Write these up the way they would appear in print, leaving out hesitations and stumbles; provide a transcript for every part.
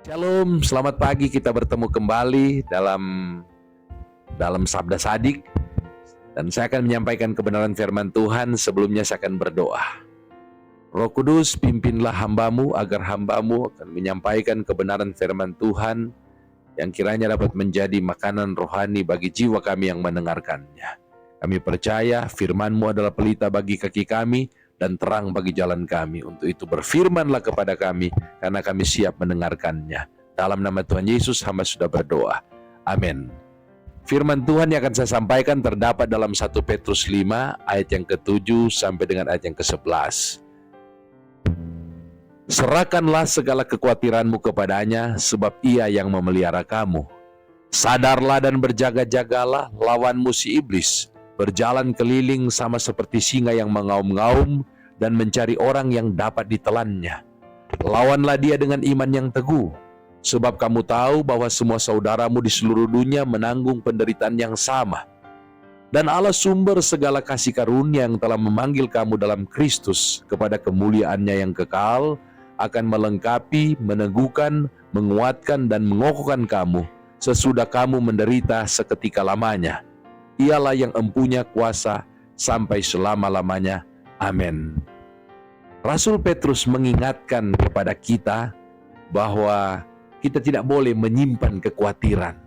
Shalom, selamat pagi. Kita bertemu kembali dalam Sabda Sadik, dan saya akan menyampaikan kebenaran firman Tuhan. Sebelumnya saya akan berdoa. Roh Kudus, pimpinlah hambamu agar hambamu akan menyampaikan kebenaran firman Tuhan yang kiranya dapat menjadi makanan rohani bagi jiwa kami yang mendengarkannya. Kami percaya firman-Mu adalah pelita bagi kaki kami dan terang bagi jalan kami. Untuk itu berfirmanlah kepada kami, karena kami siap mendengarkannya. Dalam nama Tuhan Yesus hamba sudah berdoa. Amin. Firman Tuhan yang akan saya sampaikan terdapat dalam 1 Petrus 5 ayat yang ke-7 sampai dengan ayat yang ke-11. Serahkanlah segala kekhawatiranmu kepadanya, sebab ia yang memelihara kamu. Sadarlah dan berjaga-jagalah, lawanmu si iblis berjalan keliling sama seperti singa yang mengaum-ngaum dan mencari orang yang dapat ditelannya. Lawanlah dia dengan iman yang teguh, sebab kamu tahu bahwa semua saudaramu di seluruh dunia menanggung penderitaan yang sama. Dan Allah sumber segala kasih karunia yang telah memanggil kamu dalam Kristus kepada kemuliaannya yang kekal, akan melengkapi, meneguhkan, menguatkan, dan mengokohkan kamu sesudah kamu menderita seketika lamanya. Ialah yang empunya kuasa sampai selama-lamanya. Amin. Rasul Petrus mengingatkan kepada kita bahwa kita tidak boleh menyimpan kekhawatiran,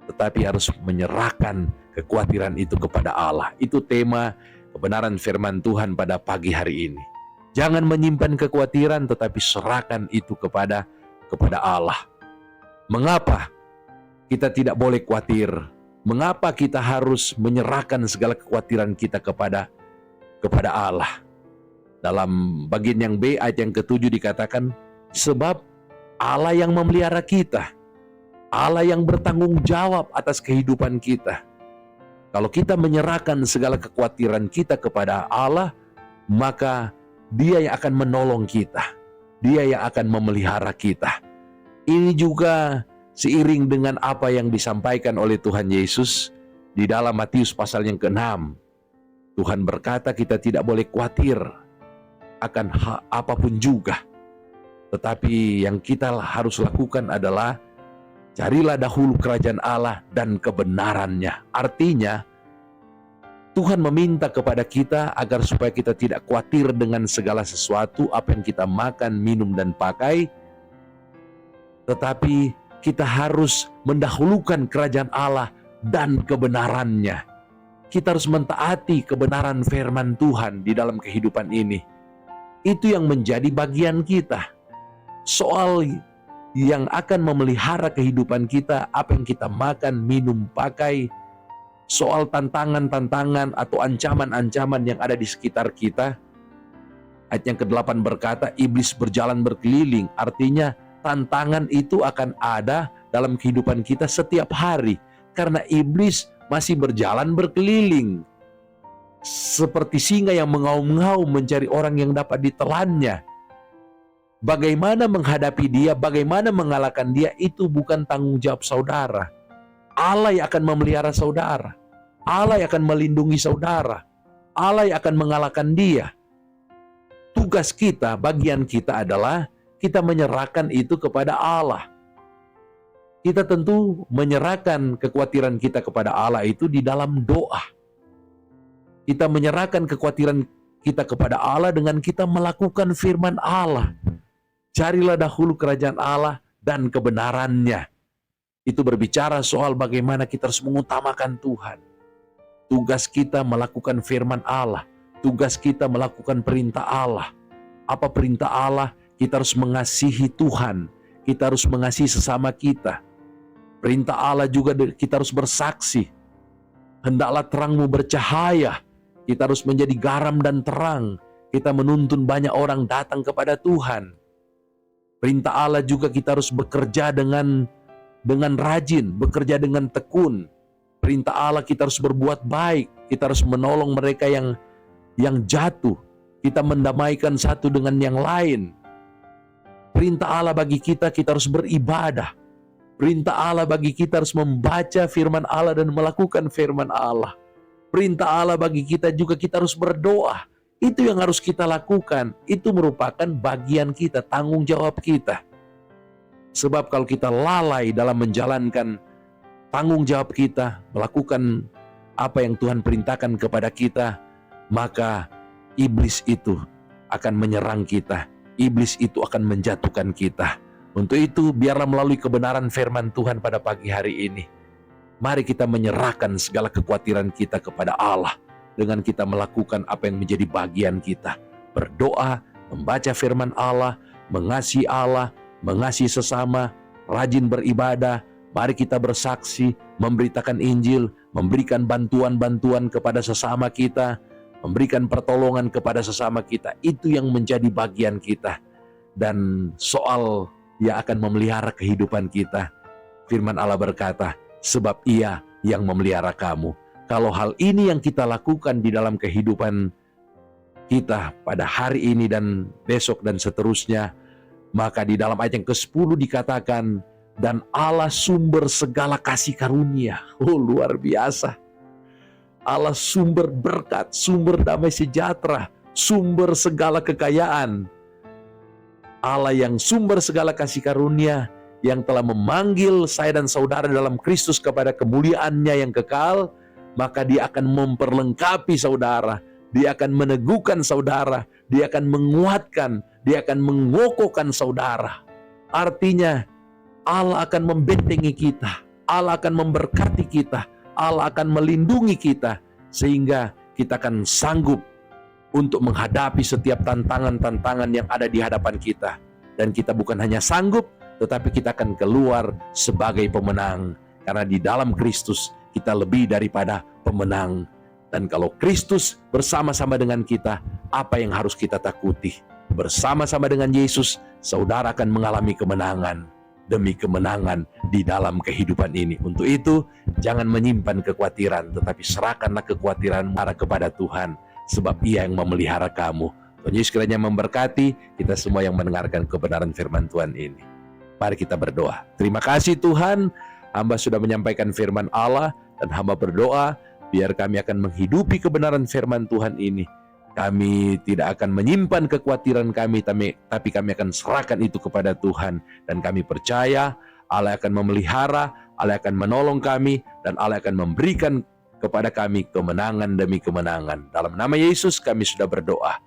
tetapi harus menyerahkan kekhawatiran itu kepada Allah. Itu tema kebenaran firman Tuhan pada pagi hari ini. Jangan menyimpan kekhawatiran, tetapi serahkan itu kepada Allah. Mengapa kita tidak boleh khawatir? Mengapa kita harus menyerahkan segala kekhawatiran kita kepada Allah? Dalam bagian yang B ayat yang ke-7 dikatakan, sebab Allah yang memelihara kita, Allah yang bertanggung jawab atas kehidupan kita. Kalau kita menyerahkan segala kekhawatiran kita kepada Allah, maka Dia yang akan menolong kita, Dia yang akan memelihara kita. Ini juga seiring dengan apa yang disampaikan oleh Tuhan Yesus di dalam Matius pasal yang ke-6. Tuhan berkata kita tidak boleh khawatir akan apapun juga. Tetapi yang kita harus lakukan adalah carilah dahulu kerajaan Allah dan kebenarannya. Artinya Tuhan meminta kepada kita agar supaya kita tidak khawatir dengan segala sesuatu, apa yang kita makan, minum, dan pakai. Tetapi kita harus mendahulukan kerajaan Allah dan kebenarannya. Kita harus mentaati kebenaran firman Tuhan di dalam kehidupan ini. Itu yang menjadi bagian kita. Soal yang akan memelihara kehidupan kita, apa yang kita makan, minum, pakai. Soal tantangan-tantangan atau ancaman-ancaman yang ada di sekitar kita. Ayat yang ke-8 berkata, iblis berjalan berkeliling. Artinya tantangan itu akan ada dalam kehidupan kita setiap hari. Karena iblis masih berjalan berkeliling. Seperti singa yang mengaum-ngaum mencari orang yang dapat ditelannya. Bagaimana menghadapi dia, bagaimana mengalahkan dia, itu bukan tanggung jawab saudara. Allah yang akan memelihara saudara. Allah yang akan melindungi saudara. Allah yang akan mengalahkan dia. Tugas kita, bagian kita adalah kita menyerahkan itu kepada Allah. Kita tentu menyerahkan kekhawatiran kita kepada Allah itu di dalam doa. Kita menyerahkan kekhawatiran kita kepada Allah dengan kita melakukan firman Allah. Carilah dahulu kerajaan Allah dan kebenarannya. Itu berbicara soal bagaimana kita harus mengutamakan Tuhan. Tugas kita melakukan firman Allah. Tugas kita melakukan perintah Allah. Apa perintah Allah? Kita harus mengasihi Tuhan. Kita harus mengasihi sesama kita. Perintah Allah juga kita harus bersaksi. Hendaklah terangmu bercahaya. Kita harus menjadi garam dan terang. Kita menuntun banyak orang datang kepada Tuhan. Perintah Allah juga kita harus bekerja dengan rajin, bekerja dengan tekun. Perintah Allah kita harus berbuat baik. Kita harus menolong mereka yang jatuh. Kita mendamaikan satu dengan yang lain. Perintah Allah bagi kita harus beribadah. Perintah Allah bagi kita harus membaca firman Allah dan melakukan firman Allah. Perintah Allah bagi kita juga kita harus berdoa. Itu yang harus kita lakukan. Itu merupakan bagian kita, tanggung jawab kita. Sebab kalau kita lalai dalam menjalankan tanggung jawab kita, melakukan apa yang Tuhan perintahkan kepada kita, maka iblis itu akan menyerang kita. Iblis itu akan menjatuhkan kita. Untuk itu, biarlah melalui kebenaran firman Tuhan pada pagi hari ini, mari kita menyerahkan segala kekhawatiran kita kepada Allah dengan kita melakukan apa yang menjadi bagian kita. Berdoa, membaca firman Allah, mengasihi Allah, mengasihi sesama, rajin beribadah. Mari kita bersaksi, memberitakan Injil, memberikan bantuan-bantuan kepada sesama kita, memberikan pertolongan kepada sesama kita. Itu yang menjadi bagian kita. Dan soal yang akan memelihara kehidupan kita, firman Allah berkata, sebab Ia yang memelihara kamu. Kalau hal ini yang kita lakukan di dalam kehidupan kita pada hari ini dan besok dan seterusnya, maka di dalam ayat yang ke-10 dikatakan, dan Allah sumber segala kasih karunia. Oh, luar biasa. Allah sumber berkat, sumber damai sejahtera, sumber segala kekayaan. Allah yang sumber segala kasih karunia, yang telah memanggil saya dan saudara dalam Kristus kepada kemuliaannya yang kekal, maka Dia akan memperlengkapi saudara, Dia akan meneguhkan saudara, Dia akan menguatkan, Dia akan mengokohkan saudara. Artinya, Allah akan membentengi kita, Allah akan memberkati kita, Allah akan melindungi kita, sehingga kita akan sanggup untuk menghadapi setiap tantangan-tantangan yang ada di hadapan kita. Dan kita bukan hanya sanggup, tetapi kita akan keluar sebagai pemenang. Karena di dalam Kristus kita lebih daripada pemenang. Dan kalau Kristus bersama-sama dengan kita, apa yang harus kita takuti? Bersama-sama dengan Yesus, saudara akan mengalami kemenangan demi kemenangan di dalam kehidupan ini. Untuk itu, jangan menyimpan kekhawatiran, tetapi serahkanlah kekhawatiran kepada Tuhan, sebab Ia yang memelihara kamu. Tuhan Yesus kiranya memberkati kita semua yang mendengarkan kebenaran firman Tuhan ini. Mari kita berdoa. Terima kasih Tuhan, hamba sudah menyampaikan firman Allah, dan hamba berdoa, biar kami akan menghidupi kebenaran firman Tuhan ini. Kami tidak akan menyimpan kekhawatiran kami, tapi kami akan serahkan itu kepada Tuhan. Dan kami percaya Allah akan memelihara, Allah akan menolong kami, dan Allah akan memberikan kepada kami kemenangan demi kemenangan. Dalam nama Yesus kami sudah berdoa.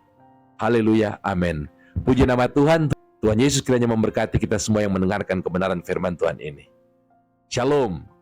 Haleluya, amin. Puji nama Tuhan. Tuhan Yesus kiranya memberkati kita semua yang mendengarkan kebenaran firman Tuhan ini. Shalom.